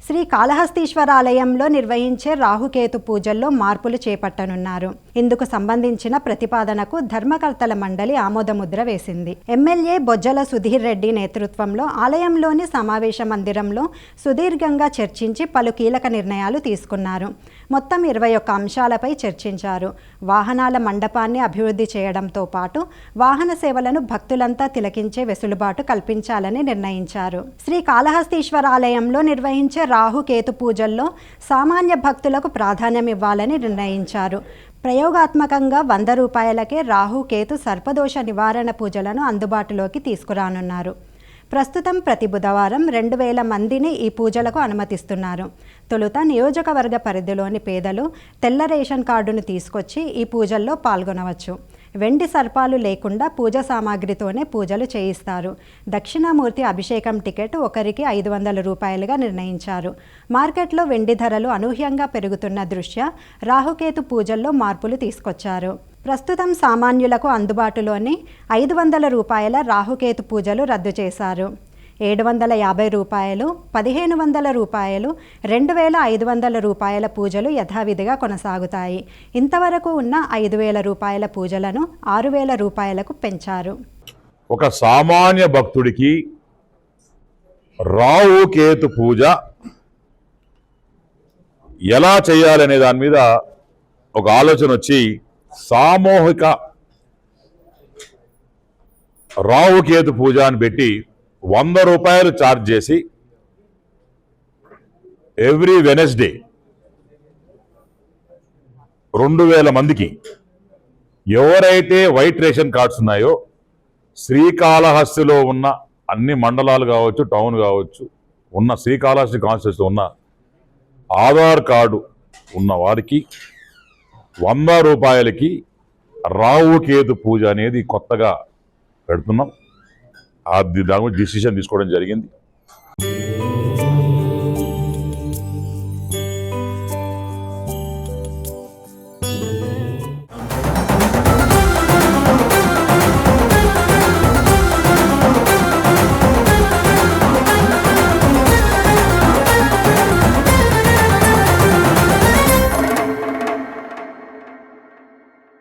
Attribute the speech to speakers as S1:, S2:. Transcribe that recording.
S1: శ్రీ కాళహస్తీశ్వర ఆలయంలో నిర్వహించే రాహుకేతు పూజల్లో మార్పులు చేపట్టనున్నారు. ఇందుకు సంబంధించిన ప్రతిపాదనకు ధర్మకర్తల మండలి ఆమోదముద్ర వేసింది. ఎమ్మెల్యే బొజ్జల సుధీర్ రెడ్డి నేతృత్వంలో ఆలయంలోని సమావేశ మందిరంలో సుదీర్ఘంగా చర్చించి పలు కీలక నిర్ణయాలు తీసుకున్నారు. మొత్తం 21 అంశాలపై చర్చించారు. వాహనాల మండపాన్ని అభివృద్ధి చేయడంతో పాటు వాహన సేవలను భక్తులంతా తిలకించే వెసులుబాటు కల్పించాలని నిర్ణయించారు. శ్రీ కాళహస్తీశ్వర ఆలయంలో నిర్వహించే రాహుకేతు పూజల్లో సామాన్య భక్తులకు ప్రాధాన్యం ఇవ్వాలని నిర్ణయించారు. ప్రయోగాత్మకంగా 100 రూపాయలకే రాహుకేతు సర్పదోష నివారణ పూజలను అందుబాటులోకి తీసుకురానున్నారు. ప్రస్తుతం ప్రతి బుధవారం 2000 మందిని ఈ పూజలకు అనుమతిస్తున్నారు. తొలుత నియోజకవర్గ పరిధిలోని పేదలు తెల్ల రేషన్ కార్డును తీసుకొచ్చి ఈ పూజల్లో పాల్గొనవచ్చు. వెండి సర్పాలు లేకుండా పూజ సామాగ్రితోనే పూజలు చేయిస్తారు. దక్షిణామూర్తి అభిషేకం టికెట్ ఒకరికి 500 రూపాయలుగా నిర్ణయించారు. మార్కెట్లో వెండి ధరలు అనూహ్యంగా పెరుగుతున్న దృష్ట్యా రాహుకేతు పూజల్లో మార్పులు తీసుకొచ్చారు. ప్రస్తుతం సామాన్యులకు అందుబాటులోని 500 రూపాయల రాహుకేతు పూజలు రద్దు చేశారు. 750 రూపాయలు, 1500 రూపాయలు, 2500 రూపాయల పూజలు యథావిధిగా కొనసాగుతాయి. ఇంతవరకు ఉన్న 5000 రూపాయల పూజలను 6000 రూపాయలకు పెంచారు.
S2: ఒక సామాన్య భక్తుడికి రాహుకేతు పూజ ఎలా చేయాలనే దాని మీద ఒక ఆలోచన వచ్చి సామూహిక రాహుకేతు పూజ అని పెట్టి 100 రూపాయలు ఛార్జ్ చేసి ఎవ్రీ వెనస్డే 2000 మందికి ఎవరైతే వైట్ రేషన్ కార్డ్స్ ఉన్నాయో శ్రీకాళహస్తిలో ఉన్న అన్ని మండలాలు కావచ్చు, టౌన్ కావచ్చు, ఉన్న శ్రీకాళహస్తి కాన్స్టిట్యూన్సీ ఉన్న ఆధార్ కార్డు ఉన్న వారికి 100 రూపాయలకి రాహుకేతు పూజ అనేది కొత్తగా పెడుతున్నాం. దాని గురించి డిసిషన్ తీసుకోవడం జరిగింది.